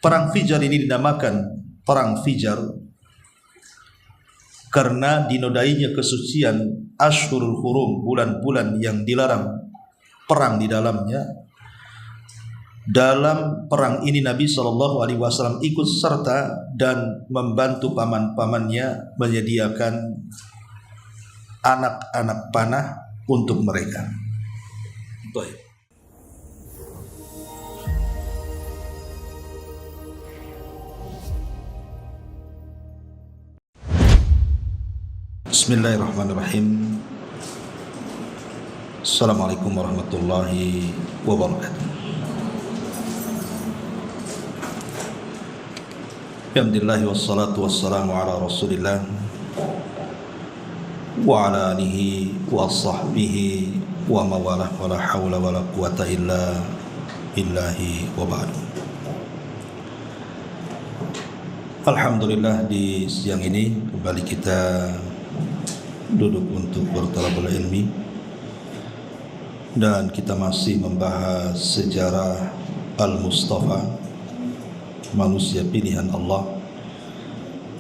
Perang Fijar ini dinamakan Perang Fijar karena dinodainya kesucian Ashhurul Hurum, bulan-bulan yang dilarang perang di dalamnya. Dalam perang ini Nabi SAW ikut serta dan membantu paman-pamannya menyediakan anak-anak panah untuk mereka. Baik. Bismillahirrahmanirrahim. Assalamualaikum warahmatullahi wabarakatuh. Alhamdulillah wassalatu wassalamu ala Rasulillah wa ala alihi wa sahbihi wa mawalah wa la hawla wa la quwata illa billahi wa ba'du. Alhamdulillah, di siang ini kembali kita duduk untuk bertalabul ilmi dan kita masih membahas sejarah Al-Mustafa, manusia pilihan Allah,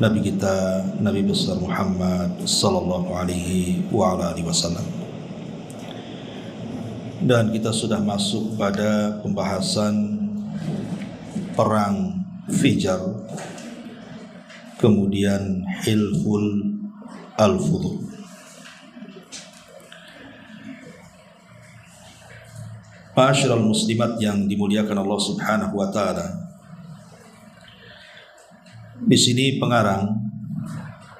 Nabi kita, Nabi besar Muhammad sallallahu alaihi wa ala alihi wasallam. Dan kita sudah masuk pada pembahasan perang Fijar, kemudian Hilful Al-Fudul. Ma'asyiral muslimat yang dimuliakan Allah Subhanahu wa taala. Di sini pengarang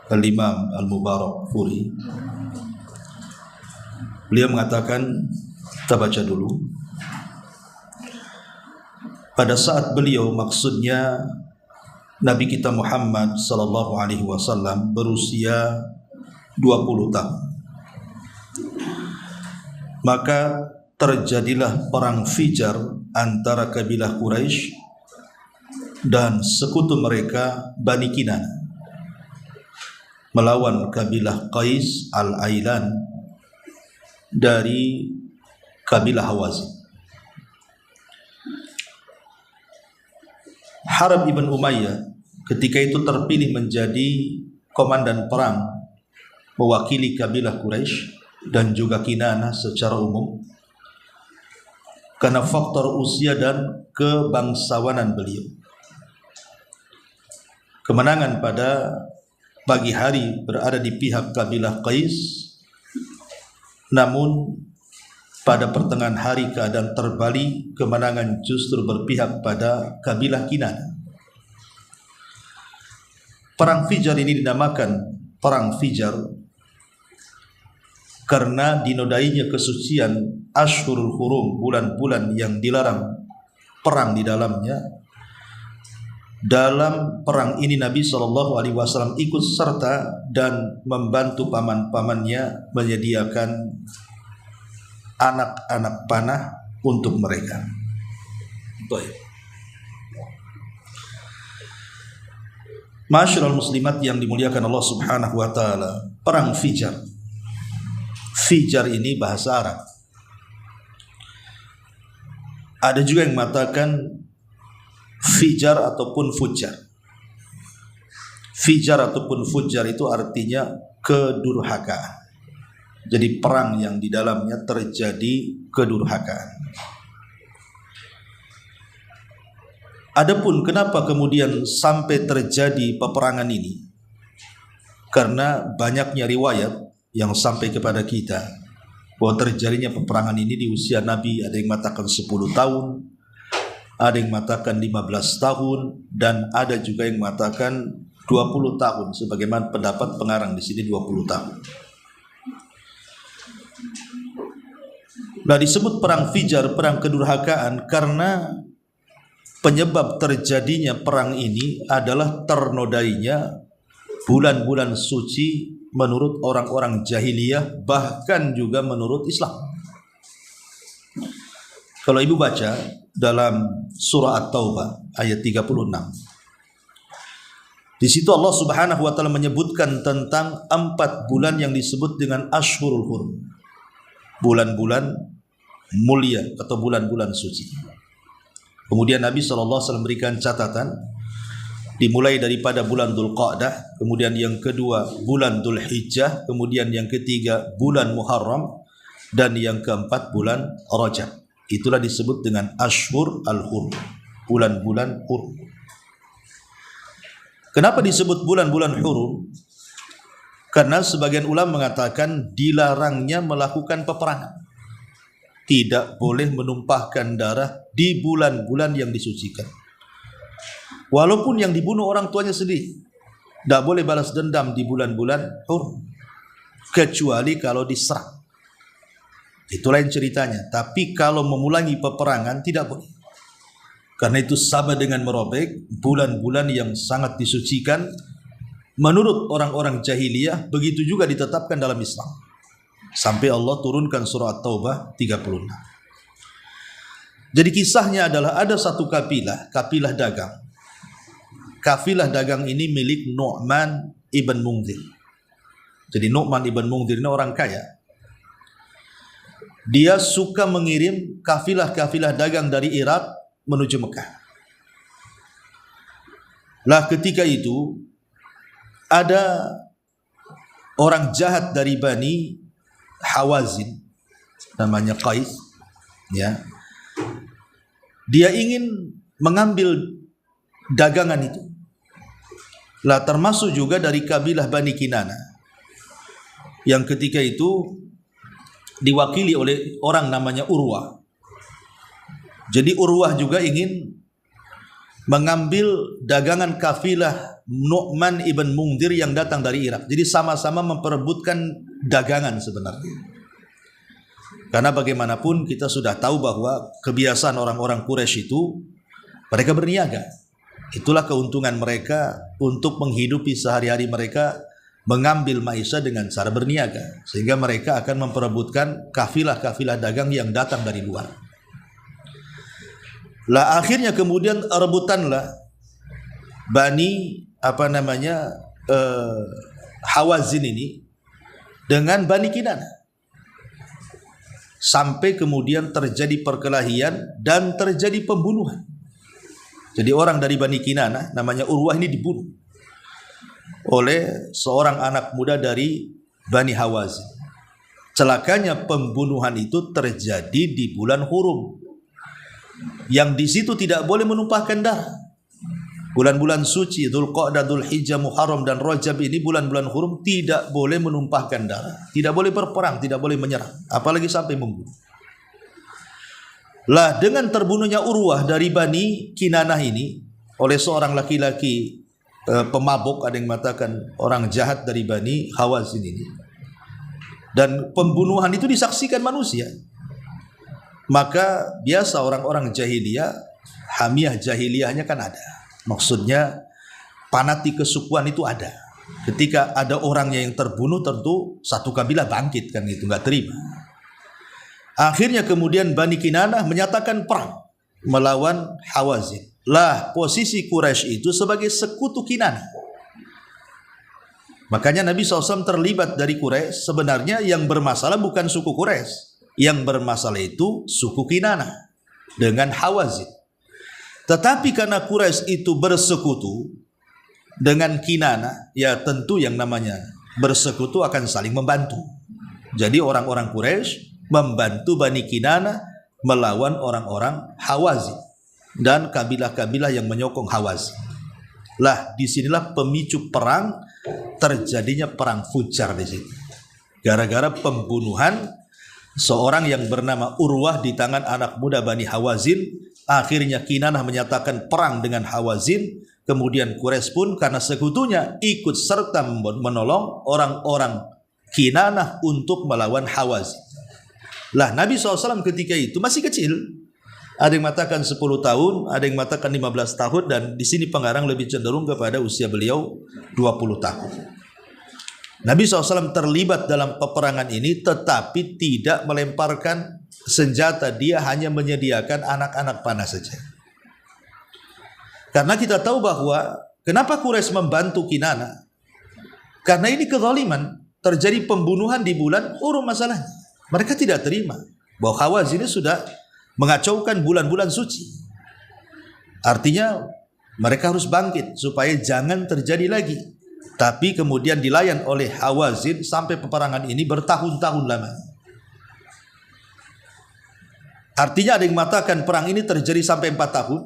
Al-Imam Al-Mubarakfuri, beliau mengatakan, kita baca dulu. Pada saat beliau, maksudnya Nabi kita Muhammad sallallahu alaihi wasallam, berusia 20 tahun, maka terjadilah perang Fijar antara kabilah Quraisy dan sekutu mereka Bani Kinanah melawan kabilah Qais Al-Ailan dari kabilah Hawazin. Harb ibn Umayyah ketika itu terpilih menjadi komandan perang mewakili kabilah Quraisy dan juga Kinanah secara umum karena faktor usia dan kebangsawanan beliau. Kemenangan pada pagi hari berada di pihak kabilah Qais, namun pada pertengahan hari keadaan terbalik, kemenangan justru berpihak pada kabilah Kinanah. Perang Fijar ini dinamakan Perang Fijar karena dinodainya kesucian Ashhurul Hurum, bulan-bulan yang dilarang perang di dalamnya. Dalam perang ini Nabi SAW ikut serta dan membantu paman-pamannya menyediakan anak-anak panah untuk mereka. Baik. Ma'asyiral muslimat yang dimuliakan Allah Subhanahu wa taala, perang Fijar. Fijar ini bahasa Arab. Ada juga yang mengatakan Fijar ataupun Fujar. Fijar ataupun Fujar itu artinya kedurhakaan. Jadi perang yang di dalamnya terjadi kedurhakaan. Adapun kenapa kemudian sampai terjadi peperangan ini? Karena banyaknya riwayat yang sampai kepada kita bahwa terjadinya peperangan ini di usia Nabi. Ada yang mengatakan 10 tahun, ada yang mengatakan 15 tahun, dan ada juga yang mengatakan 20 tahun, sebagaimana pendapat pengarang di sini 20 tahun. Nah, disebut perang Fijar, perang kedurhakaan, karena penyebab terjadinya perang ini adalah ternodainya bulan-bulan suci menurut orang-orang jahiliyah, bahkan juga menurut Islam. Kalau ibu baca dalam surah At-Taubah ayat 36, di situ Allah Subhanahu wa taala menyebutkan tentang 4 bulan yang disebut dengan Ashhurul Hurum, bulan-bulan mulia atau bulan-bulan suci. Kemudian Nabi SAW memberikan catatan, dimulai daripada bulan Dzulqa'dah, kemudian yang kedua bulan Dzulhijjah, kemudian yang ketiga bulan Muharram, dan yang keempat bulan Rajab. Itulah disebut dengan Ashhur al-Hurum, bulan-bulan hurum. Kenapa disebut bulan-bulan hurum? Karena sebagian ulama mengatakan dilarangnya melakukan peperangan. Tidak boleh menumpahkan darah di bulan-bulan yang disucikan. Walaupun yang dibunuh orang tuanya sendiri, tidak boleh balas dendam di bulan-bulan hurum, kecuali kalau diserang. Itu lain ceritanya. Tapi kalau memulangi peperangan tidak boleh. Karena itu sama dengan merobek bulan-bulan yang sangat disucikan. Menurut orang-orang jahiliyah, begitu juga ditetapkan dalam Islam. Sampai Allah turunkan surah At-Taubah 36. Jadi kisahnya adalah ada satu kafilah dagang. Kafilah dagang ini milik Nu'man ibn Munzir. Jadi Nu'man ibn Munzir ini orang kaya. Dia suka mengirim kafilah-kafilah dagang dari Irak menuju Mekah. Lah ketika itu ada orang jahat dari Bani Hawazin, namanya Qais, ya. Dia ingin mengambil dagangan itu. Lah termasuk juga dari kabilah Bani Kinana, yang ketika itu diwakili oleh orang namanya Urwah. Jadi Urwah juga ingin mengambil dagangan kafilah Nu'man ibn Munzir yang datang dari Irak. Jadi sama-sama memperebutkan dagangan sebenarnya. Karena bagaimanapun kita sudah tahu bahwa kebiasaan orang-orang Quraisy itu mereka berniaga. Itulah keuntungan mereka untuk menghidupi sehari-hari mereka, mengambil maisha dengan cara berniaga. Sehingga mereka akan memperebutkan kafilah-kafilah dagang yang datang dari luar. Lah akhirnya kemudian rebutanlah Bani Hawazin ini dengan Bani Kinana, sampai kemudian terjadi perkelahian dan terjadi pembunuhan. Jadi orang dari Bani Kinana namanya Urwah ini dibunuh oleh seorang anak muda dari Bani Hawazin. Celakanya pembunuhan itu terjadi di bulan hurum, yang di situ tidak boleh menumpahkan darah. Bulan-bulan suci Dzulqa'dah, Dzulhijjah, Muharram dan Rajab ini bulan-bulan hurum, tidak boleh menumpahkan darah, tidak boleh berperang, tidak boleh menyerang, apalagi sampai membunuh. Lah dengan terbunuhnya Urwah dari Bani Kinanah ini oleh seorang laki-laki pemabuk, ada yang mengatakan orang jahat dari Bani Hawazin ini, dan pembunuhan itu disaksikan manusia. Maka biasa orang-orang jahiliyah, hamiyah jahiliyahnya kan ada. Maksudnya fanatik kesukuan itu ada. Ketika ada orangnya yang terbunuh, tentu satu kabilah bangkit kan, itu nggak terima. Akhirnya kemudian Bani Kinanah menyatakan perang melawan Hawazin. Lah posisi Quraisy itu sebagai sekutu Kinanah. Makanya Nabi SAW terlibat dari Quraisy. Sebenarnya yang bermasalah bukan suku Quraisy. Yang bermasalah itu suku Kinanah dengan Hawazin. Tetapi karena Quraisy itu bersekutu dengan Kinanah, ya tentu yang namanya bersekutu akan saling membantu. Jadi orang-orang Quraisy membantu Bani Kinanah melawan orang-orang Hawazin dan kabilah-kabilah yang menyokong Hawazin. Lah disinilah pemicu perang, terjadinya perang Fujar di situ. Gara-gara pembunuhan seorang yang bernama Urwah di tangan anak muda Bani Hawazin. Akhirnya Kinanah menyatakan perang dengan Hawazin. Kemudian Quraisy pun karena sekutunya ikut serta menolong orang-orang Kinanah untuk melawan Hawazin. Lah Nabi SAW ketika itu masih kecil. Ada yang mengatakan 10 tahun, ada yang mengatakan 15 tahun, dan di sini pengarang lebih cenderung kepada usia beliau 20 tahun. Nabi SAW terlibat dalam peperangan ini, tetapi tidak melemparkan senjata. Dia hanya menyediakan anak-anak panah saja. Karena kita tahu bahwa kenapa Quraisy membantu Kinanah? Karena ini kezaliman. Terjadi pembunuhan di bulan hurum masalahnya. Mereka tidak terima bahwa Hawazin ini sudah mengacaukan bulan-bulan suci. Artinya mereka harus bangkit supaya jangan terjadi lagi. Tapi kemudian dilayan oleh Hawazin sampai peperangan ini bertahun-tahun lama. Artinya ada yang mengatakan perang ini terjadi sampai 4 tahun,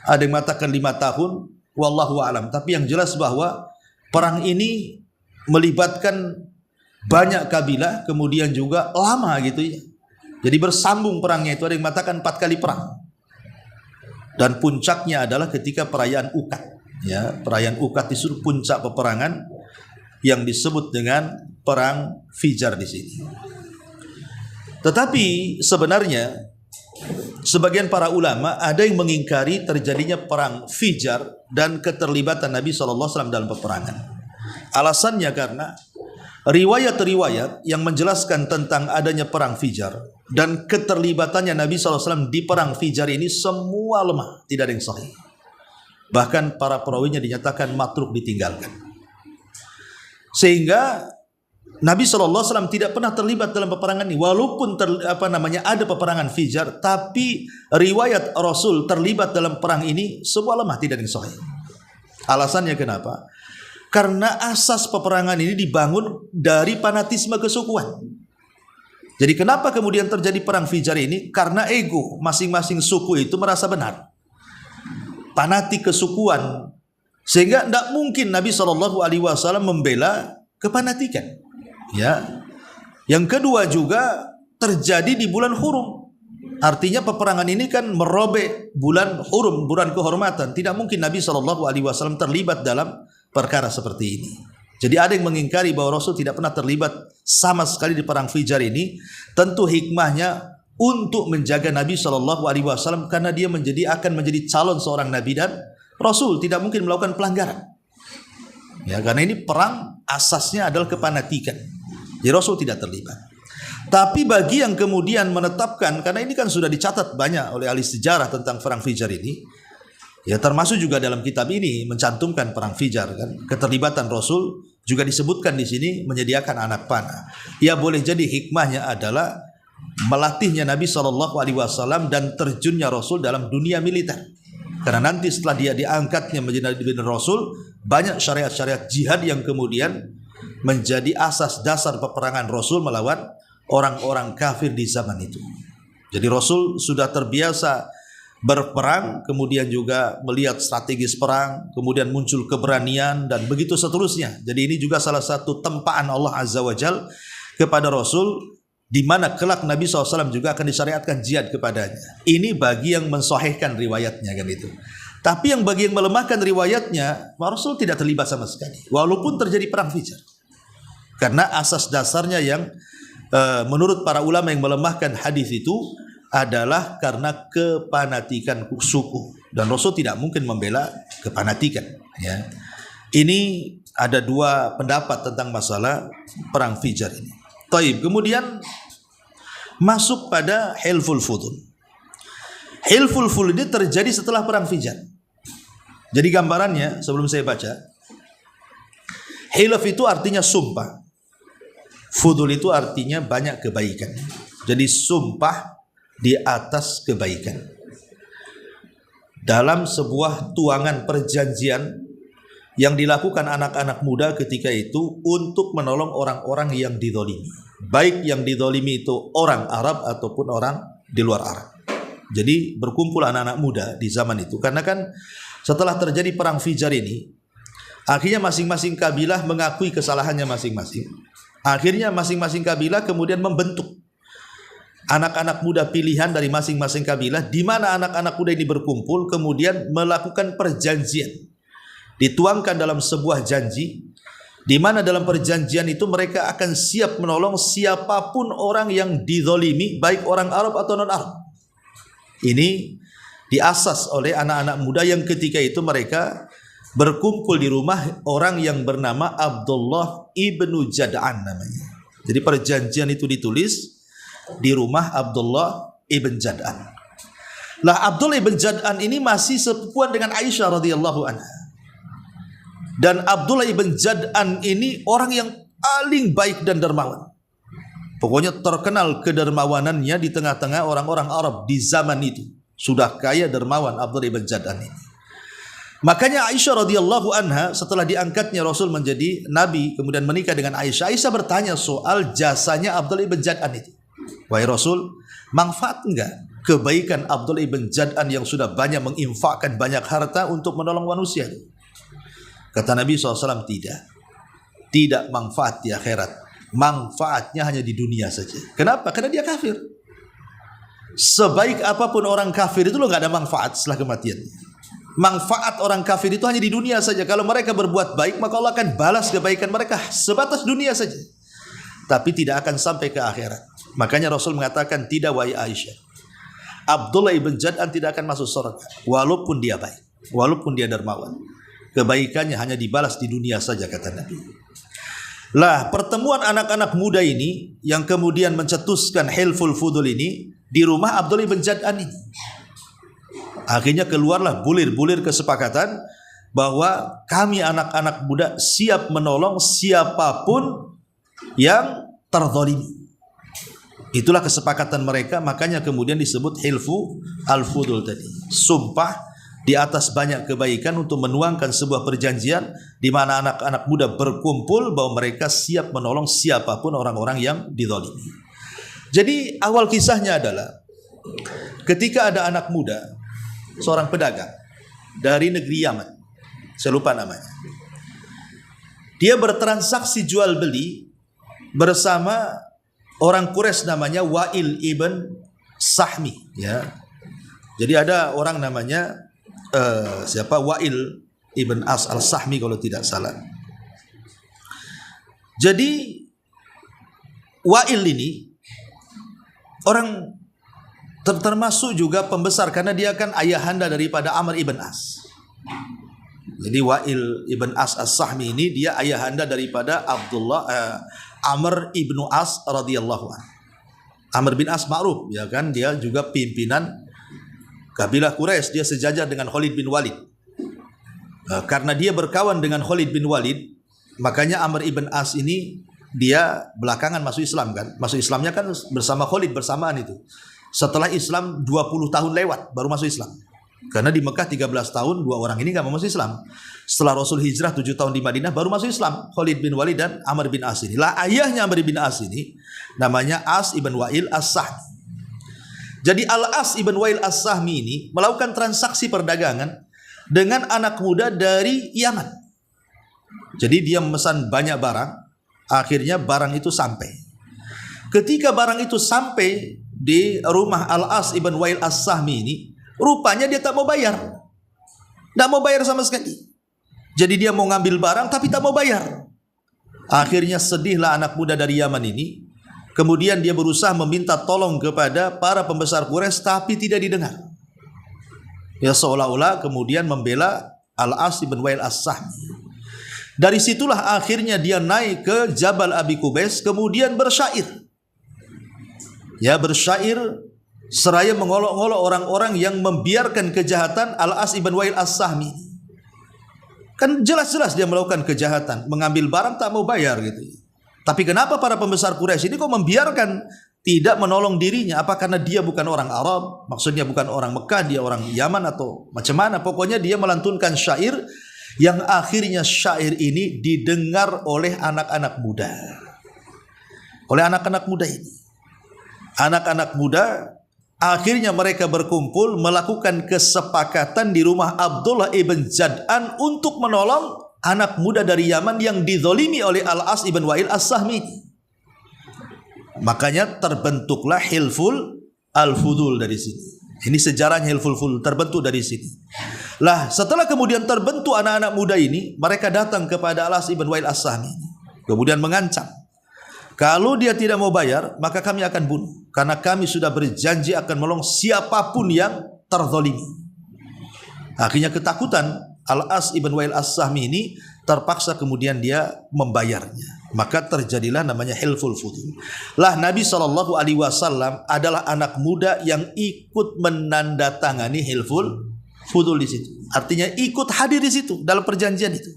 ada yang mengatakan 5 tahun, wallahu a'lam. Tapi yang jelas bahwa perang ini melibatkan banyak kabilah, kemudian juga lama gitu ya. Jadi bersambung perangnya itu, ada yang mengatakan 4 kali perang. Dan puncaknya adalah ketika perayaan Ukat. Ya, perayaan Ukat disuruh puncak peperangan yang disebut dengan perang Fijar di sini. Tetapi sebenarnya sebagian para ulama ada yang mengingkari terjadinya perang Fijar dan keterlibatan Nabi SAW dalam peperangan. Alasannya karena riwayat-riwayat yang menjelaskan tentang adanya perang Fijar dan keterlibatannya Nabi SAW di perang Fijar ini semua lemah, tidak ada yang sahih. Bahkan para perawinya dinyatakan matruk, ditinggalkan. Sehingga Nabi SAW tidak pernah terlibat dalam peperangan ini. Walaupun ada peperangan Fijar, tapi riwayat Rasul terlibat dalam perang ini semua lemah, tidak ada yang sahih. Alasannya kenapa? Karena asas peperangan ini dibangun dari fanatisme kesukuan. Jadi kenapa kemudian terjadi perang Fijar ini? Karena ego masing-masing suku itu merasa benar, fanatik kesukuan, sehingga tidak mungkin Nabi SAW membela kefanatikan. Ya. Yang kedua juga terjadi di bulan Hurum. Artinya peperangan ini kan merobek bulan Hurum, bulan kehormatan. Tidak mungkin Nabi SAW terlibat dalam perkara seperti ini. Jadi ada yang mengingkari bahwa Rasul tidak pernah terlibat sama sekali di perang Fijar ini. Tentu hikmahnya untuk menjaga Nabi SAW, karena dia akan menjadi calon seorang Nabi dan Rasul, tidak mungkin melakukan pelanggaran. Ya, karena ini perang asasnya adalah kefanatikan. Jadi Rasul tidak terlibat. Tapi bagi yang kemudian menetapkan, karena ini kan sudah dicatat banyak oleh ahli sejarah tentang perang Fijar ini, ya termasuk juga dalam kitab ini mencantumkan perang Fijar kan, keterlibatan Rasul juga disebutkan di sini menyediakan anak panah. Ya boleh jadi hikmahnya adalah melatihnya Nabi SAW dan terjunnya Rasul dalam dunia militer. Karena nanti setelah dia diangkatnya menjadi Nabi dan Rasul, banyak syariat-syariat jihad yang kemudian menjadi asas dasar peperangan Rasul melawan orang-orang kafir di zaman itu. Jadi Rasul sudah terbiasa berperang, kemudian juga melihat strategis perang, kemudian muncul keberanian dan begitu seterusnya. Jadi ini juga salah satu tempaan Allah Azza wa Jalla kepada Rasul, di mana kelak Nabi SAW juga akan disyariatkan jihad kepadanya. Ini bagi yang mensahihkan riwayatnya kan itu. Tapi yang bagi yang melemahkan riwayatnya, Rasul tidak terlibat sama sekali, walaupun terjadi perang Fijar. Karena asas dasarnya yang menurut para ulama yang melemahkan hadis itu adalah karena kefanatikan suku, dan Rasul tidak mungkin membela kefanatikan. Ya. Ini ada dua pendapat tentang masalah perang Fijar ini. Taib. Kemudian masuk pada Hilful Fudul. Hilful Fudul ini terjadi setelah perang Fijar. Jadi gambarannya sebelum saya baca, Hilf itu artinya sumpah, Fudul itu artinya banyak kebaikan. Jadi sumpah di atas kebaikan. Dalam sebuah tuangan perjanjian yang dilakukan anak-anak muda ketika itu untuk menolong orang-orang yang dizalimi. Baik yang dizalimi itu orang Arab ataupun orang di luar Arab. Jadi berkumpul anak-anak muda di zaman itu. Karena kan setelah terjadi perang Fijar ini, akhirnya masing-masing kabilah mengakui kesalahannya masing-masing. Akhirnya masing-masing kabilah kemudian membentuk anak-anak muda pilihan dari masing-masing kabilah, di mana anak-anak muda ini berkumpul kemudian melakukan perjanjian. Dituangkan dalam sebuah janji, di mana dalam perjanjian itu mereka akan siap menolong siapapun orang yang dizalimi, baik orang Arab atau non-Arab. Ini diasas oleh anak-anak muda yang ketika itu mereka berkumpul di rumah orang yang bernama Abdullah ibnu Jad'an namanya. Jadi perjanjian itu ditulis di rumah Abdullah ibn Jad'an. Lah Abdullah ibn Jad'an ini masih sepupuan dengan Aisyah radhiyallahu anha. Dan Abdullah ibn Jad'an ini orang yang paling baik dan dermawan. Pokoknya terkenal kedermawanannya di tengah-tengah orang-orang Arab di zaman itu. sudah kaya dermawan Abdullah ibn Jad'an ini. Makanya Aisyah radhiyallahu anha setelah diangkatnya Rasul menjadi nabi kemudian menikah dengan Aisyah, Aisyah bertanya soal jasanya Abdullah ibn Jad'an itu. Wahai Rasul, manfaat enggak kebaikan Abdullah ibn Jad'an yang sudah banyak menginfakkan banyak harta untuk menolong manusia? Kata Nabi SAW, tidak manfaat di akhirat, manfaatnya hanya di dunia saja. Kenapa? Karena dia kafir. Sebaik apapun orang kafir itu gak ada manfaat setelah kematiannya. Manfaat orang kafir itu hanya di dunia saja. Kalau mereka berbuat baik, maka Allah akan balas kebaikan mereka sebatas dunia saja, tapi tidak akan sampai ke akhirat. Makanya Rasul mengatakan, tidak wahai Aisyah, Abdullah ibn Jad'an tidak akan masuk surga walaupun dia baik, walaupun dia dermawan. Kebaikannya hanya dibalas di dunia saja, kata Nabi. Lah, pertemuan anak-anak muda ini yang kemudian mencetuskan Hilful Fudul ini di rumah Abdullah ibn Jad'an ini. Akhirnya keluarlah bulir-bulir kesepakatan bahwa kami anak-anak muda siap menolong siapapun yang terzalimi. Itulah kesepakatan mereka, makanya kemudian disebut Hilfu al-Fudul tadi. Sumpah di atas banyak kebaikan untuk menuangkan sebuah perjanjian di mana anak-anak muda berkumpul bahwa mereka siap menolong siapapun orang-orang yang dizalimi. Jadi awal kisahnya adalah ketika ada anak muda, seorang pedagang dari negeri Yaman, saya lupa namanya. Dia bertransaksi jual beli bersama orang Quraisy namanya Wa'il ibn Sahmi, ya. Jadi ada orang namanya Wa'il ibn As al-Sahmi kalau tidak salah. Jadi Wa'il ini orang termasuk juga pembesar karena dia kan ayahanda daripada Amr ibn As. Jadi Wa'il ibn As as-Sahmi ini dia ayahanda daripada Amr ibn As radhiyallahu anhu. Amr bin As ma'ruf, ya kan, dia juga pimpinan kabilah Quraisy, dia sejajar dengan Khalid bin Walid. Karena dia berkawan dengan Khalid bin Walid, makanya Amr ibn As ini dia belakangan masuk Islam kan. Masuk Islamnya kan bersama Khalid bersamaan itu. Setelah Islam 20 tahun lewat baru masuk Islam. Karena di Mekah 13 tahun dua orang ini gak mau masuk Islam. Setelah Rasul hijrah 7 tahun di Madinah baru masuk Islam, Khalid bin Walid dan Amr bin As ini. Lah ayahnya Amr bin As ini namanya As ibn Wa'il as-Sahmi. Jadi Al-As ibn Wa'il as-Sahmi ini melakukan transaksi perdagangan dengan anak muda dari Yaman. Jadi dia memesan banyak barang, akhirnya barang itu sampai. Ketika barang itu sampai di rumah Al-As ibn Wa'il as-Sahmi ini, rupanya dia tak mau bayar. Tak mau bayar sama sekali. Jadi dia mau ngambil barang tapi tak mau bayar. Akhirnya sedihlah anak muda dari Yaman ini. Kemudian dia berusaha meminta tolong kepada para pembesar Quraisy tapi tidak didengar. Ya seolah-olah kemudian membela Al-As ibn Wa'il as-Sahmi. Dari situlah akhirnya dia naik ke Jabal Abi Qubais kemudian bersyair. Ya bersyair seraya mengolok-olok orang-orang yang membiarkan kejahatan Al-As ibn Wa'il as-Sahmi. Kan jelas-jelas dia melakukan kejahatan, mengambil barang tak mau bayar gitu. Tapi kenapa para pembesar Quraisy ini kok membiarkan, tidak menolong dirinya? Apa karena dia bukan orang Arab? Maksudnya bukan orang Mekah, dia orang Yaman atau macam mana? Pokoknya dia melantunkan syair yang akhirnya syair ini didengar oleh anak-anak muda. Oleh anak-anak muda ini. Anak-anak muda akhirnya mereka berkumpul melakukan kesepakatan di rumah Abdullah ibn Jad'an untuk menolong anak muda dari Yaman yang dizalimi oleh Al-As ibn Wa'il as-Sahmi. Makanya terbentuklah Hilful al-Fudul dari sini. Ini sejarahnya Hilful Fudul terbentuk dari sini. Lah setelah kemudian terbentuk anak-anak muda ini, mereka datang kepada Al-As ibn Wa'il as-Sahmi. Kemudian mengancam, kalau dia tidak mau bayar, maka kami akan bunuh. Karena kami sudah berjanji akan menolong siapapun yang terzalimi. Akhirnya ketakutan Al-As ibn Wa'il as-Sahmi ini terpaksa kemudian dia membayarnya. Maka terjadilah namanya Hilful Fudul. Lah Nabi SAW adalah anak muda yang ikut menandatangani Hilful Fudul di situ. Artinya ikut hadir di situ dalam perjanjian itu.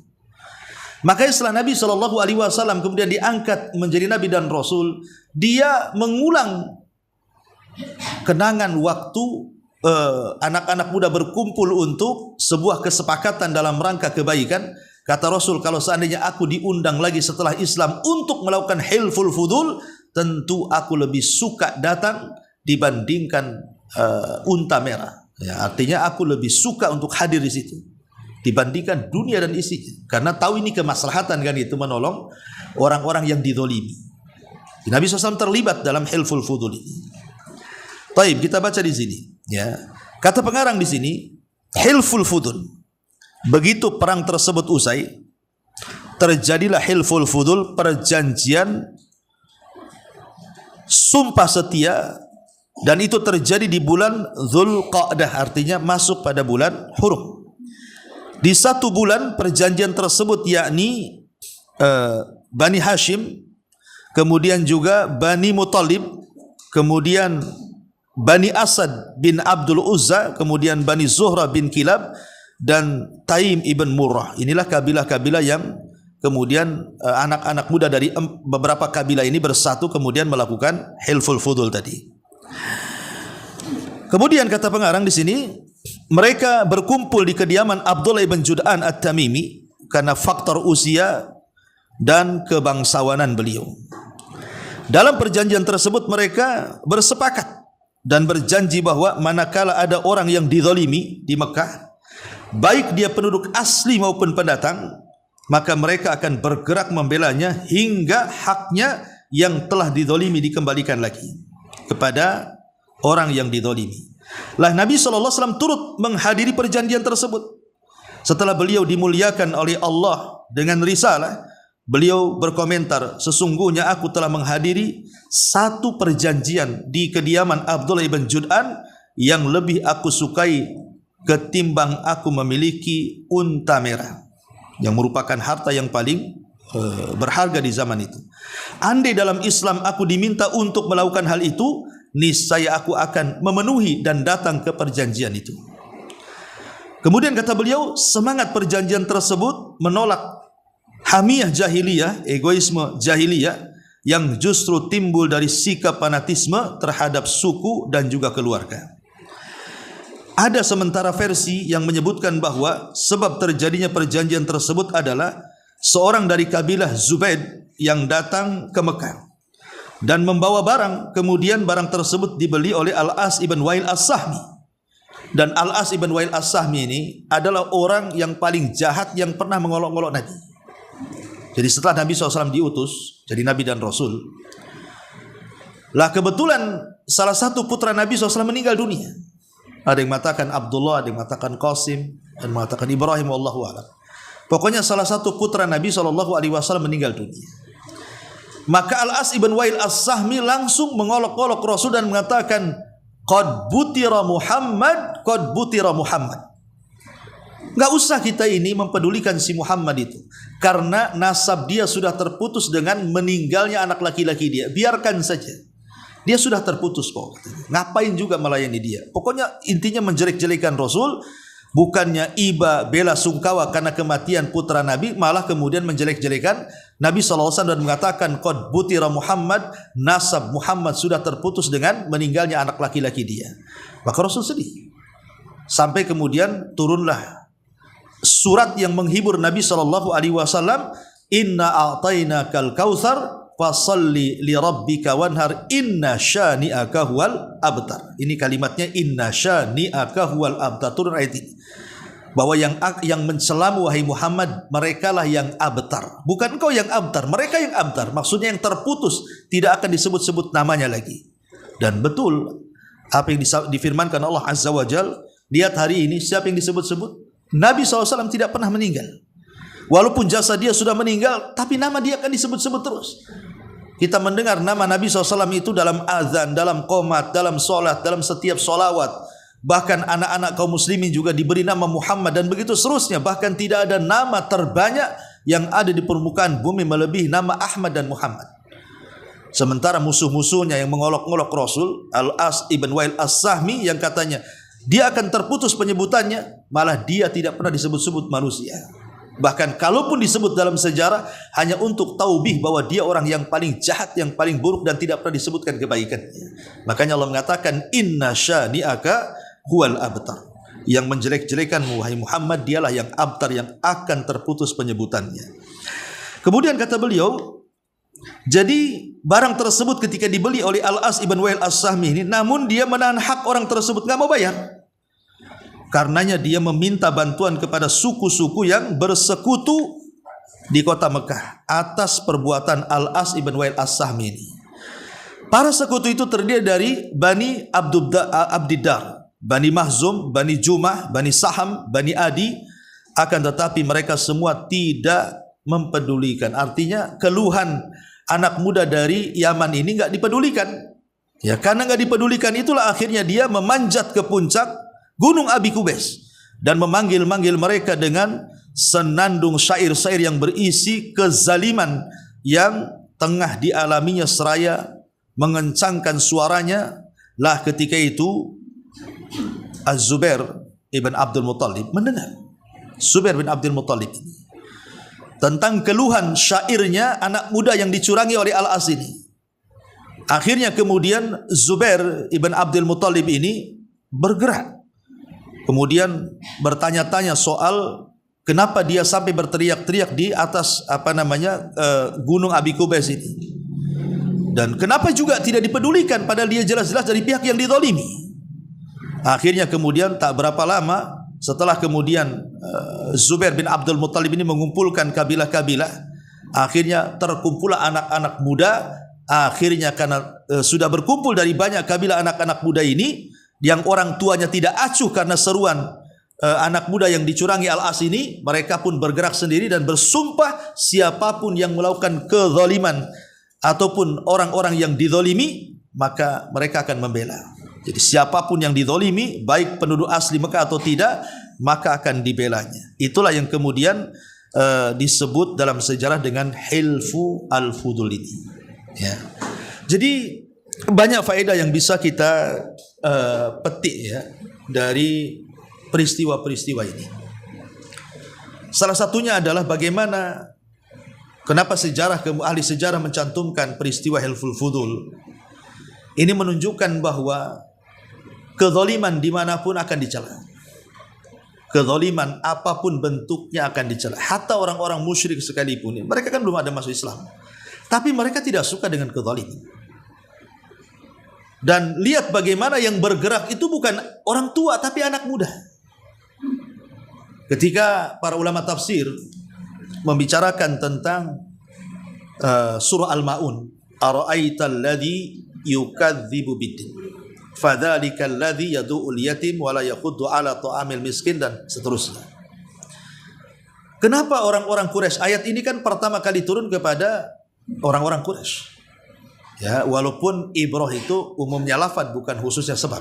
Makanya setelah Nabi SAW kemudian diangkat menjadi Nabi dan Rasul, dia mengulang kenangan waktu anak-anak muda berkumpul untuk sebuah kesepakatan dalam rangka kebaikan. Kata Rasul, kalau seandainya aku diundang lagi setelah Islam untuk melakukan hilful fudul, tentu aku lebih suka datang dibandingkan unta merah. Ya, artinya aku lebih suka untuk hadir di situ dibandingkan dunia dan isinya, karena tahu ini kemaslahatan kan, itu menolong orang-orang yang dizalimi. Nabi SAW terlibat dalam hilful fudul ini. Taib, kita baca di sini. Ya, kata pengarang di sini, hilful fudul. Begitu perang tersebut usai, terjadilah hilful fudul, perjanjian sumpah setia, dan itu terjadi di bulan Dzulqa'dah, artinya masuk pada bulan Hurum. Di satu bulan perjanjian tersebut, yakni Bani Hashim, kemudian juga Bani Muttalib, kemudian Bani Asad bin Abdul Uzza, kemudian Bani Zuhra bin Kilab, dan Taim ibn Murrah. Inilah kabilah-kabilah yang kemudian anak-anak muda dari beberapa kabilah ini bersatu kemudian melakukan hilful fudul tadi. Kemudian kata pengarang di sini, mereka berkumpul di kediaman Abdullah ibn Jud'an At-Tamimi karena faktor usia dan kebangsawanan beliau. Dalam perjanjian tersebut mereka bersepakat dan berjanji bahwa manakala ada orang yang dizalimi di Mekah, baik dia penduduk asli maupun pendatang, maka mereka akan bergerak membelanya hingga haknya yang telah dizalimi dikembalikan lagi kepada orang yang dizalimi. Lah Nabi SAW turut menghadiri perjanjian tersebut. Setelah beliau dimuliakan oleh Allah dengan risalah, beliau berkomentar, sesungguhnya aku telah menghadiri satu perjanjian di kediaman Abdullah ibn Jud'an yang lebih aku sukai ketimbang aku memiliki unta merah, yang merupakan harta yang paling berharga di zaman itu. Andai dalam Islam aku diminta untuk melakukan hal itu, niscaya aku akan memenuhi dan datang ke perjanjian itu. Kemudian kata beliau, semangat perjanjian tersebut menolak hamiyah jahiliyah, egoisme jahiliyah yang justru timbul dari sikap fanatisme terhadap suku dan juga keluarga. Ada sementara versi yang menyebutkan bahwa sebab terjadinya perjanjian tersebut adalah seorang dari kabilah Zubaid yang datang ke Mekah dan membawa barang, kemudian barang tersebut dibeli oleh Al-As ibn Wa'il As-Sahmi. Dan Al-As ibn Wa'il As-Sahmi ini adalah orang yang paling jahat yang pernah mengolok-olok Nabi. Jadi setelah Nabi SAW diutus jadi Nabi dan Rasul, lah kebetulan salah satu putra Nabi SAW meninggal dunia. Ada yang mengatakan Abdullah, ada yang mengatakan Qasim, dan mengatakan Ibrahim, wallahu a'lam. Pokoknya salah satu putra Nabi SAW meninggal dunia. Maka Al-As ibn Wa'il As-Sahmi langsung mengolok-olok Rasul dan mengatakan, qad butira Muhammad, qad butira Muhammad. Enggak usah kita ini mempedulikan si Muhammad itu, karena nasab dia sudah terputus dengan meninggalnya anak laki-laki dia. Biarkan saja, dia sudah terputus kok. Ngapain juga melayani dia? Pokoknya intinya menjelek-jelekan Rasul, bukannya iba bela sungkawa karena kematian putra Nabi, malah kemudian menjelek-jelekan Nabi SAW dan mengatakan qad butira Muhammad, nasab Muhammad sudah terputus dengan meninggalnya anak laki-laki dia. Maka Rasul sedih. Sampai kemudian turunlah surat yang menghibur Nabi SAW, inna a'tainakal kautsar fasalli li rabbika wanhar inna syani'aka huwal abtar. Ini kalimatnya inna syani'aka huwal abtar. Turun ayat ini bahwa yang mencelamu wahai Muhammad, merekalah yang abtar, bukan engkau yang abtar, mereka yang abtar. Maksudnya yang terputus, tidak akan disebut-sebut namanya lagi. Dan betul apa yang difirmankan Allah Azza wa Jal. Lihat hari ini siapa yang disebut-sebut? Nabi SAW tidak pernah meninggal. Walaupun jasa dia sudah meninggal, tapi nama dia akan disebut-sebut terus. Kita mendengar nama Nabi SAW itu dalam azan, dalam qomat, dalam solat, dalam setiap solawat. Bahkan anak-anak kaum muslimin juga diberi nama Muhammad, dan begitu seterusnya. Bahkan tidak ada nama terbanyak yang ada di permukaan bumi melebihi nama Ahmad dan Muhammad. Sementara musuh-musuhnya yang mengolok-olok Rasul, Al-As ibn Wa'il As-Sahmi, yang katanya dia akan terputus penyebutannya, malah dia tidak pernah disebut-sebut manusia. Bahkan kalaupun disebut dalam sejarah, hanya untuk taubih bahwa dia orang yang paling jahat, yang paling buruk, dan tidak pernah disebutkan kebaikannya. Makanya Allah mengatakan inna syani'aka huwal abtar. Yang menjelek-jelekanmu wahai Muhammad dialah yang abtar, yang akan terputus penyebutannya. Kemudian kata beliau, jadi barang tersebut ketika dibeli oleh Al-As ibn Wa'il As-Sahmi ini, namun dia menahan hak orang tersebut, nggak mau bayar. Karenanya dia meminta bantuan kepada suku-suku yang bersekutu di kota Mekah atas perbuatan Al-As ibn Wa'il As-Sahmi ini. Para sekutu itu terdiri dari Bani Abdiddar, Bani Mahzum, Bani Jumah, Bani Saham, Bani Adi. Akan tetapi mereka semua tidak mempedulikan. Artinya keluhan anak muda dari Yaman ini nggak dipedulikan. Ya, karena nggak dipedulikan itulah akhirnya dia memanjat ke puncak Gunung Abi Kubais dan memanggil-manggil mereka dengan senandung syair-syair yang berisi kezaliman yang tengah dialaminya seraya mengencangkan suaranya. Lah ketika itu Az-Zubair ibn Abdul Muttalib mendengar Zubair bin Abdul Muttalib ini tentang keluhan syairnya anak muda yang dicurangi oleh Al-As ini. Akhirnya kemudian Zubair ibn Abdul Muttalib ini bergerak, kemudian bertanya-tanya soal kenapa dia sampai berteriak-teriak di atas Gunung Abi Kubais ini, dan kenapa juga tidak dipedulikan padahal dia jelas-jelas dari pihak yang dizalimi. Akhirnya kemudian tak berapa lama setelah kemudian Zubair bin Abdul Muttalib ini mengumpulkan kabilah-kabilah, akhirnya terkumpullah anak-anak muda. Akhirnya karena sudah berkumpul dari banyak kabilah anak-anak muda ini, yang orang tuanya tidak acuh karena seruan anak muda yang dicurangi Al-As ini, mereka pun bergerak sendiri dan bersumpah siapapun yang melakukan kezaliman ataupun orang-orang yang dizalimi, maka mereka akan membela. Jadi siapapun yang dizalimi, baik penduduk asli Mekah atau tidak, maka akan dibelanya. Itulah yang kemudian disebut dalam sejarah dengan Hilfu Al-Fudul ini. Ya. Jadi banyak faedah yang bisa kita petik ya dari peristiwa-peristiwa ini. Salah satunya adalah bagaimana, kenapa ahli sejarah mencantumkan peristiwa Hilful Fudul. Ini menunjukkan bahwa kezaliman dimanapun akan dicela. Kezaliman apapun bentuknya akan dicela. Hatta orang-orang musyrik sekalipun, mereka kan belum ada masuk Islam, tapi mereka tidak suka dengan kezaliman. Dan lihat bagaimana yang bergerak itu bukan orang tua tapi anak muda. Ketika para ulama tafsir membicarakan tentang surah Al-Maun, ara'aital ladzi yukadzibu biddin, fadzalika alladzi yadu'ul yatim wa la yaquddu ala ta'amil miskin, dan seterusnya. Kenapa orang-orang Quraisy? Ayat ini kan pertama kali turun kepada orang-orang Quraisy. Ya, walaupun ibrah itu umumnya lafaz bukan khususnya sebab.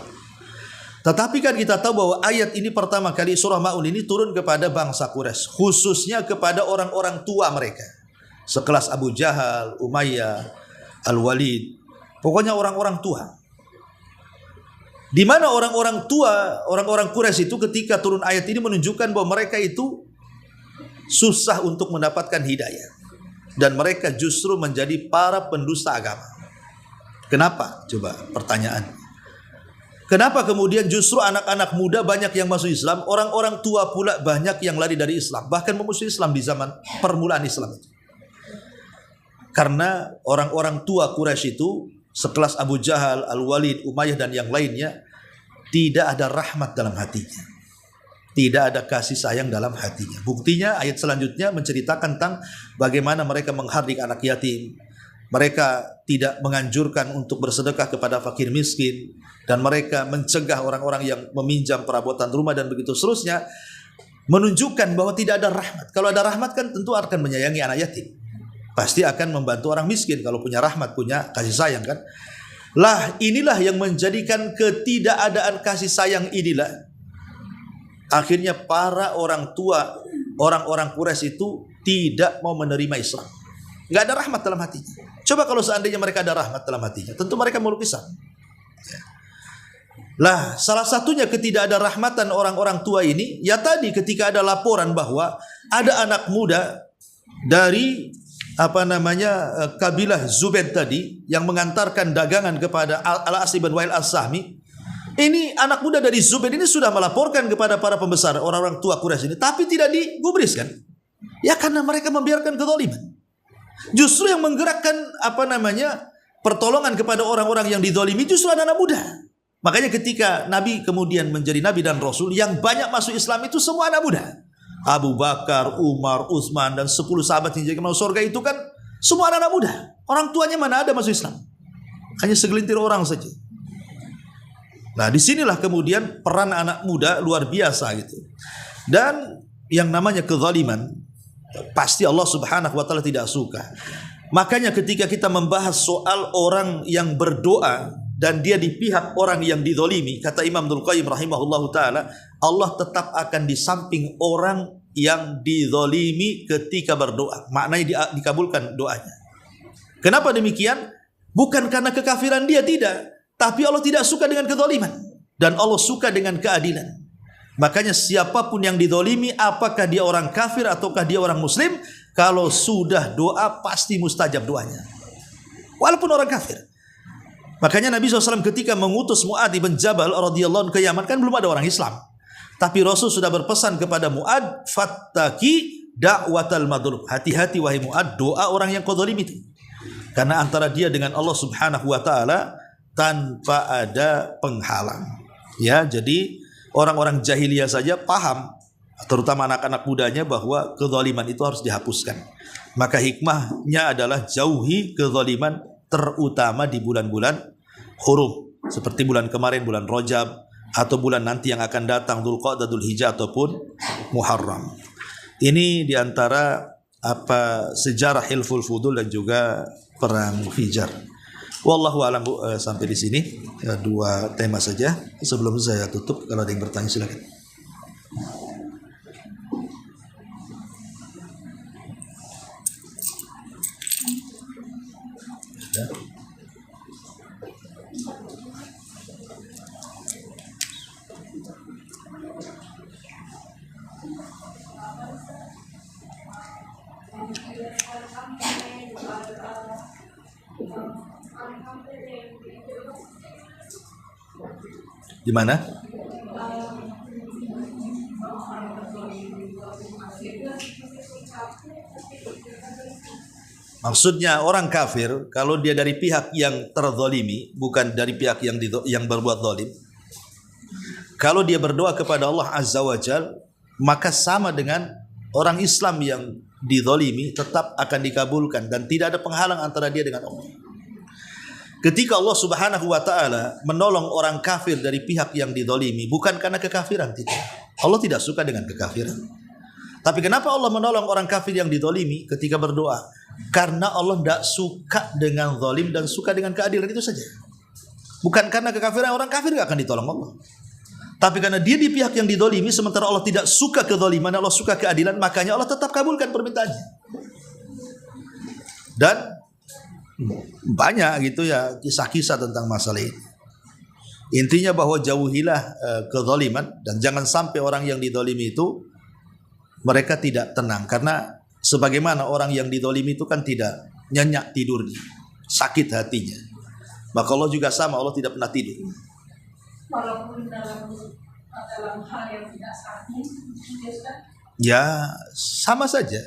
Tetapi kan kita tahu bahwa ayat ini pertama kali surah Maun ini turun kepada bangsa Quraisy, khususnya kepada orang-orang tua mereka. Sekelas Abu Jahal, Umayyah, Al-Walid, pokoknya orang-orang tua. Di mana orang-orang tua, orang-orang Quraisy itu ketika turun ayat ini menunjukkan bahwa mereka itu susah untuk mendapatkan hidayah, dan mereka justru menjadi para pendusta agama. Kenapa? Coba pertanyaan. Kenapa kemudian justru anak-anak muda banyak yang masuk Islam, orang-orang tua pula banyak yang lari dari Islam, bahkan memusuhi Islam di zaman permulaan Islam itu? Karena orang-orang tua Quraisy itu sekelas Abu Jahal, Al-Walid, Umayyah dan yang lainnya tidak ada rahmat dalam hatinya, tidak ada kasih sayang dalam hatinya. Buktinya ayat selanjutnya menceritakan tentang bagaimana mereka menghardik anak yatim, mereka tidak menganjurkan untuk bersedekah kepada fakir miskin, dan mereka mencegah orang-orang yang meminjam perabotan rumah dan begitu seterusnya, menunjukkan bahwa tidak ada rahmat. Kalau ada rahmat kan tentu akan menyayangi anak yatim, pasti akan membantu orang miskin kalau punya rahmat, punya kasih sayang kan. Lah inilah yang menjadikan ketidakadaan kasih sayang inilah akhirnya para orang tua, orang-orang Quraisy itu tidak mau menerima Islam. Nggak ada rahmat dalam hatinya. Coba kalau seandainya mereka ada rahmat dalam hatinya, tentu mereka meluk Islam. Lah salah satunya ketidakada rahmatan orang-orang tua ini, ya tadi ketika ada laporan bahwa ada anak muda dari kabilah Zubair tadi yang mengantarkan dagangan kepada Al-As ibn Wa'il As-Sahmi, Ini anak muda dari Zubair ini sudah melaporkan kepada para pembesar orang-orang tua Quraisy ini, tapi tidak digubris kan? Ya karena mereka membiarkan kezaliman. Justru yang menggerakkan pertolongan kepada orang-orang yang dizalimi justru anak-anak muda. Makanya ketika Nabi kemudian menjadi Nabi dan Rasul, yang banyak masuk Islam itu semua anak muda. Abu Bakar, Umar, Utsman dan 10 sahabat yang jadi masuk surga itu kan semua anak-anak muda. Orang tuanya mana ada masuk Islam? Hanya segelintir orang saja. Nah, disinilah kemudian peran anak muda luar biasa gitu. Dan yang namanya kezaliman pasti Allah Subhanahu wa taala tidak suka. Makanya ketika kita membahas soal orang yang berdoa dan dia di pihak orang yang dizalimi, kata Imam Ibnu Qayyim rahimahullahu taala, Allah tetap akan di samping orang yang dizalimi ketika berdoa. Maknanya dikabulkan doanya. Kenapa demikian? Bukan karena kekafiran dia, tidak. Tapi Allah tidak suka dengan kezaliman. Dan Allah suka dengan keadilan. Makanya siapapun yang dizalimi, apakah dia orang kafir ataukah dia orang muslim, kalau sudah doa pasti mustajab doanya. Walaupun orang kafir. Makanya Nabi SAW ketika mengutus Mu'adz bin Jabal radhiyallahu anhu ke Yaman, kan belum ada orang Islam. Tapi Rasul sudah berpesan kepada Mu'adz, fattaki da'watal madlum. Hati-hati wahai Mu'adz, doa orang yang kezalimi itu. Karena antara dia dengan Allah Subhanahu wa taala tanpa ada penghalang. Ya, jadi orang-orang jahiliyah saja paham, terutama anak-anak mudanya, bahwa kezaliman itu harus dihapuskan. Maka hikmahnya adalah jauhi kezaliman, terutama di bulan-bulan hurum, seperti bulan kemarin, bulan Rajab, atau bulan nanti yang akan datang, Dzulqa'dah, Dzulhijjah ataupun Muharram. Ini diantara sejarah Hilful Fudul dan juga perang Fijar. Wallahu a'lam. Sampai di sini ya, 2 tema saja. Sebelum saya tutup, kalau ada yang bertanya silakan. Ya. Di mana? Maksudnya orang kafir kalau dia dari pihak yang terzalimi, bukan dari pihak yang berbuat zalim. Kalau dia berdoa kepada Allah Azza wa Jalla, maka sama dengan orang Islam yang dizalimi, tetap akan dikabulkan dan tidak ada penghalang antara dia dengan Allah. Ketika Allah Subhanahu wa taala menolong orang kafir dari pihak yang dizalimi, bukan karena kekafiran, tidak. Allah tidak suka dengan kekafiran. Tapi kenapa Allah menolong orang kafir yang dizalimi ketika berdoa? Karena Allah tidak suka dengan zalim dan suka dengan keadilan, itu saja. Bukan karena kekafiran, orang kafir tidak akan ditolong Allah. Tapi karena dia di pihak yang dizalimi, sementara Allah tidak suka kezaliman, Allah suka keadilan, makanya Allah tetap kabulkan permintaannya. Dan banyak gitu ya kisah-kisah tentang masalah ini. Intinya bahwa jauhilah kezaliman dan jangan sampai orang yang dizalimi itu mereka tidak tenang, karena sebagaimana orang yang dizalimi itu kan tidak nyenyak tidurnya, sakit hatinya. Maka Allah juga sama, Allah tidak pernah tidur. Walaupun dalam hal yang tidak sakit, ya sama saja.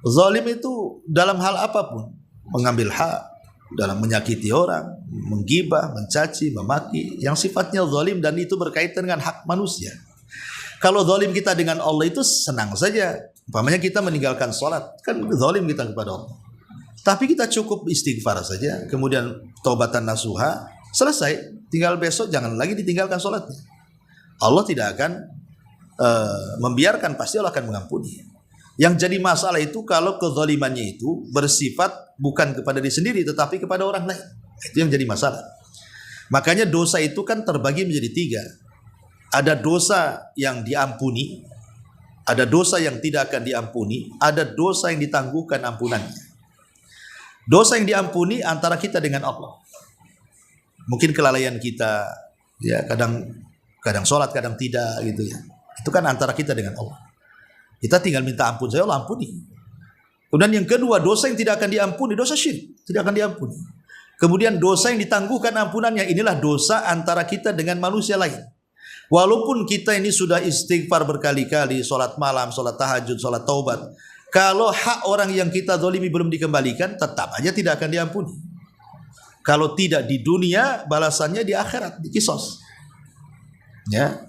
Zalim itu dalam hal apapun, mengambil hak, dalam menyakiti orang, menggibah, mencaci, memaki, yang sifatnya zalim dan itu berkaitan dengan hak manusia. Kalau zalim kita dengan Allah itu senang saja. Umpamanya kita meninggalkan sholat, kan zalim kita kepada Allah. Tapi kita cukup istighfar saja, kemudian taubatan nasuha, selesai. Tinggal besok jangan lagi ditinggalkan sholatnya. Allah tidak akan membiarkan, pasti Allah akan mengampuni. Yang jadi masalah itu kalau kezalimannya itu bersifat bukan kepada diri sendiri tetapi kepada orang lain. Itu yang jadi masalah. Makanya dosa itu kan terbagi menjadi 3. Ada dosa yang diampuni, ada dosa yang tidak akan diampuni, ada dosa yang ditangguhkan ampunannya. Dosa yang diampuni antara kita dengan Allah. Mungkin kelalaian kita, ya kadang sholat, kadang tidak gitu ya. Itu kan antara kita dengan Allah. Kita tinggal minta ampun saja, Allah ampuni. Kemudian yang kedua, dosa yang tidak akan diampuni, dosa syirik, tidak akan diampuni. Kemudian dosa yang ditangguhkan ampunannya, inilah dosa antara kita dengan manusia lain. Walaupun kita ini sudah istighfar berkali-kali, sholat malam, sholat tahajud, sholat taubat, kalau hak orang yang kita zalimi belum dikembalikan, tetap aja tidak akan diampuni. Kalau tidak di dunia, balasannya di akhirat, di kisos. Ya.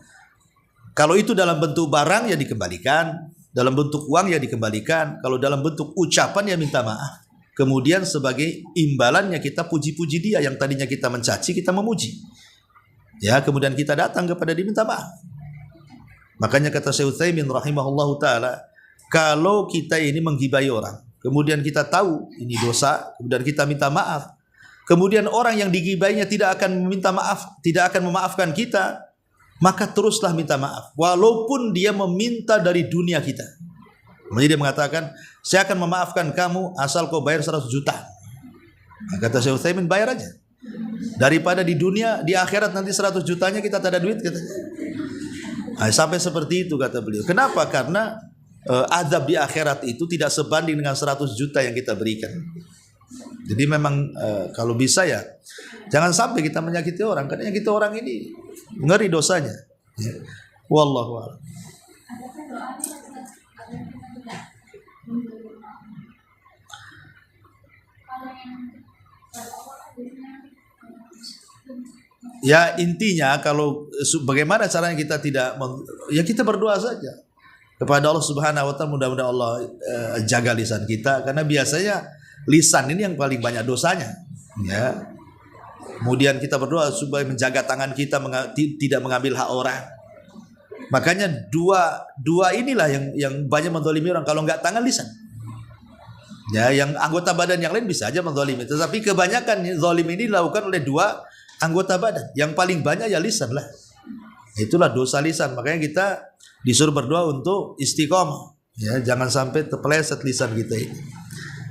Kalau itu dalam bentuk barang ya dikembalikan, dalam bentuk uang ya dikembalikan, kalau dalam bentuk ucapan ya minta maaf. Kemudian sebagai imbalannya kita puji-puji dia, yang tadinya kita mencaci, kita memuji. Ya, kemudian kita datang kepada dia minta maaf. Makanya kata Syekh Utsaimin rahimahullahu taala, kalau kita ini menggibai orang, kemudian kita tahu ini dosa, kemudian kita minta maaf, kemudian orang yang digibainya tidak akan meminta maaf, tidak akan memaafkan kita, maka teruslah minta maaf, walaupun dia meminta dari dunia kita. Kemudian dia mengatakan, saya akan memaafkan kamu asal kau bayar 100 juta. Nah, kata Syekh Utsaimin, bayar aja. Daripada di dunia, di akhirat nanti 100 jutanya kita tak ada duit, katanya. Nah, sampai seperti itu kata beliau. Kenapa? Karena azab di akhirat itu tidak sebanding dengan 100 juta yang kita berikan. Jadi memang kalau bisa ya jangan sampai kita menyakiti orang, karena yang kita orang ini ngeri dosanya. Ya. Wallahu a'lam. Ya intinya kalau bagaimana caranya kita tidak ya kita berdoa saja kepada Allah Subhanahu wa taala, mudah-mudahan Allah jaga lisan kita, karena biasanya lisan ini yang paling banyak dosanya, ya. Kemudian kita berdoa supaya menjaga tangan kita tidak mengambil hak orang. Makanya dua inilah yang banyak menzalimi orang. Kalau enggak tangan, lisan. Ya, yang anggota badan yang lain bisa aja menzalimi, tetapi kebanyakan zalim ini dilakukan oleh dua anggota badan. Yang paling banyak ya lisan lah. Itulah dosa lisan. Makanya kita disuruh berdoa untuk istiqomah. Ya, jangan sampai terpeleset lisan kita ini.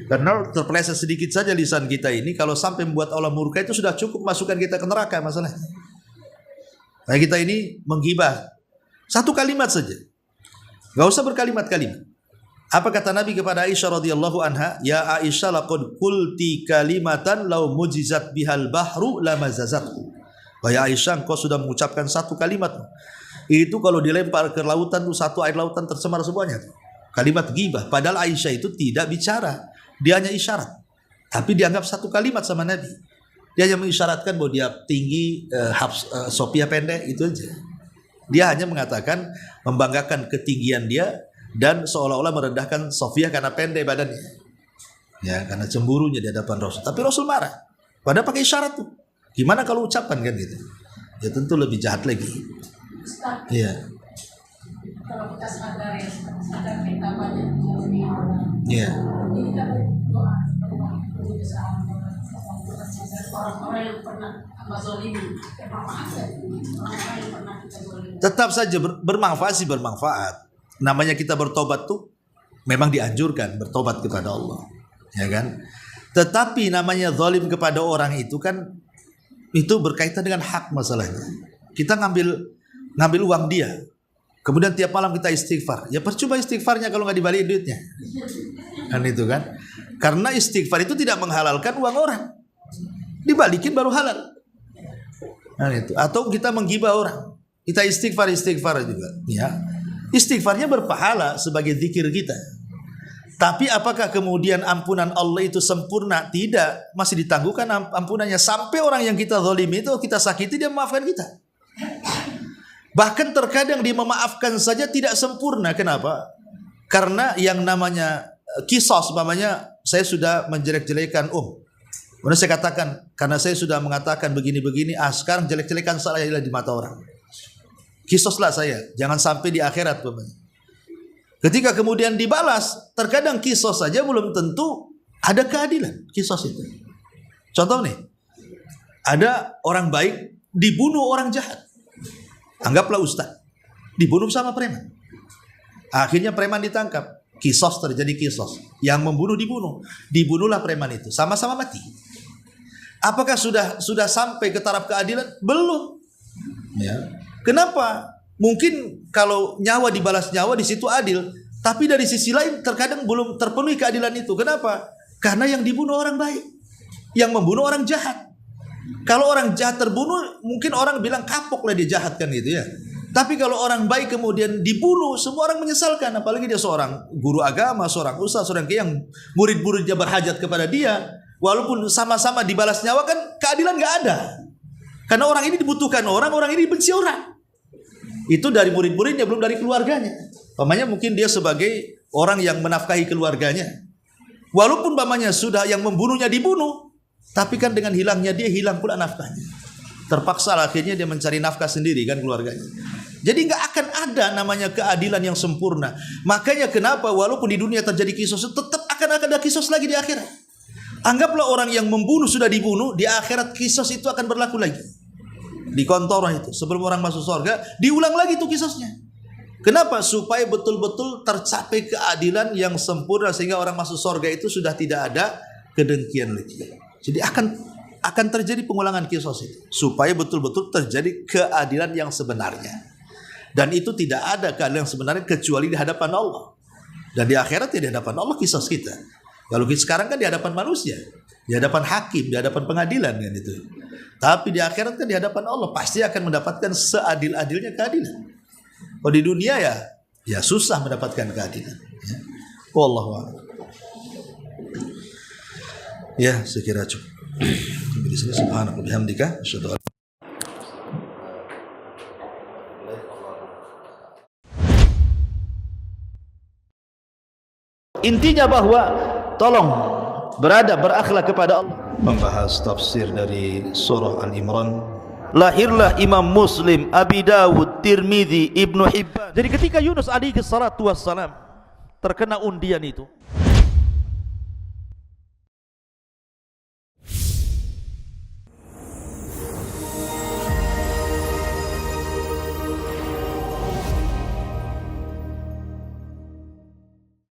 Karena terpeleset sedikit saja lisan kita ini, kalau sampai membuat Allah murka, itu sudah cukup masukkan kita ke neraka masalahnya. Nah, kita ini menggibah satu kalimat saja, gak usah berkalimat-kalimat. Apa kata Nabi kepada Aisyah radhiyallahu anha? Ya Aisyah, laqad qulti kalimatan law mujizat bihal bahru lamazazatku. Wahai Aisyah, engkau sudah mengucapkan satu kalimat, itu kalau dilempar ke lautan tuh satu air lautan tercemar semuanya. Kalimat ghibah. Padahal Aisyah itu tidak bicara, dia hanya isyarat. Tapi dianggap satu kalimat sama Nabi. Dia hanya mengisyaratkan bahwa dia tinggi, Sophia pendek, itu aja. Dia hanya mengatakan, membanggakan ketinggian dia, dan seolah-olah merendahkan Sophia karena pendek badannya. Ya, karena cemburunya di hadapan Rasul. Tapi Rasul marah. Padahal pakai isyarat tuh. Gimana kalau ucapan kan gitu? Ya tentu lebih jahat lagi. Iya. Kalau kita sadar kita banyak menjalani orang. Iya. Kita berdoa orang-orang yang pernah zalimi, bermanfaat. Orang-orang yang pernah kita zalimi. Tetap saja bermanfaat sih, bermanfaat. Namanya kita bertobat tuh memang dianjurkan bertobat kepada Allah, ya kan? Tetapi namanya zalim kepada orang itu kan itu berkaitan dengan hak masalahnya. Kita ngambil uang dia, kemudian tiap malam kita istighfar. Ya percuma istighfarnya kalau nggak dibalik duitnya, kan itu kan? Karena istighfar itu tidak menghalalkan uang orang, dibalikin baru halal. Nah itu. Atau kita menggibah orang, kita istighfar juga, ya. Istighfarnya berpahala sebagai zikir kita. Tapi apakah kemudian ampunan Allah itu sempurna? Tidak, masih ditangguhkan ampunannya. Sampai orang yang kita zalimi itu, kita sakiti, dia memaafkan kita. Bahkan terkadang dia memaafkan saja tidak sempurna. Kenapa? Karena yang namanya kisos, umpamanya saya sudah menjelek-jelekan kemudian saya katakan, karena saya sudah mengatakan begini-begini, sekarang jelek-jelekan saya di mata orang. Kisoslah saya, jangan sampai di akhirat. Ketika kemudian dibalas, terkadang kisos saja belum tentu ada keadilan. Kisos itu. Contoh nih, ada orang baik dibunuh orang jahat. Anggaplah ustaz, dibunuh sama preman. Akhirnya preman ditangkap. Kisos terjadi kisos. Yang membunuh dibunuh. Dibunuhlah preman itu, sama-sama mati. Apakah sudah sampai ke taraf keadilan? Belum. Ya. Kenapa? Mungkin kalau nyawa dibalas nyawa di situ adil, tapi dari sisi lain terkadang belum terpenuhi keadilan itu. Kenapa? Karena yang dibunuh orang baik. yang membunuh orang jahat. Kalau orang jahat terbunuh, mungkin orang bilang kapok lah dia jahat kan gitu ya. Tapi kalau orang baik kemudian dibunuh, semua orang menyesalkan. Apalagi dia seorang guru agama, seorang ustaz, seorang kiai yang murid-muridnya berhajat kepada dia. Walaupun sama-sama dibalas nyawa, kan keadilan nggak ada. Karena orang ini dibutuhkan orang ini dibenci orang. Itu dari murid-muridnya, belum dari keluarganya. Pamannya mungkin dia sebagai orang yang menafkahi keluarganya. Walaupun pamannya sudah yang membunuhnya dibunuh, tapi kan dengan hilangnya dia hilang pula nafkahnya. Terpaksa akhirnya dia mencari nafkah sendiri kan keluarganya. Jadi nggak akan ada namanya keadilan yang sempurna. Makanya kenapa walaupun di dunia terjadi kisos, tetap akan ada kisos lagi di akhirat. Anggaplah orang yang membunuh sudah dibunuh, di akhirat kisos itu akan berlaku lagi. Di kontorah itu sebelum orang masuk surga diulang lagi tuh kisosnya. Kenapa? Supaya betul-betul tercapai keadilan yang sempurna sehingga orang masuk surga itu sudah tidak ada kedengkian lagi. Jadi akan terjadi pengulangan kisos itu supaya betul-betul terjadi keadilan yang sebenarnya. Dan itu tidak ada keadilan yang sebenarnya kecuali di hadapan Allah. Dan di akhirat ya di hadapan Allah kisos kita. Kalau kita sekarang kan di hadapan manusia, di hadapan hakim, di hadapan pengadilan kan itu. Tapi di akhirat kan di hadapan Allah pasti akan mendapatkan seadil-adilnya keadilan. Kalau di dunia ya susah mendapatkan keadilan. Ya. Wallahu a'lam. Ya, saya kira cukup. Di sini subhanallah bihamdika asyhadu an Intinya bahwa tolong berakhlak kepada Allah. Membahas tafsir dari surah Al-Imran. Lahirlah Imam Muslim, Abi Dawud, Tirmidzi, Ibnu Hibban. Jadi ketika Yunus alaihi salatu wassalam terkena undian itu,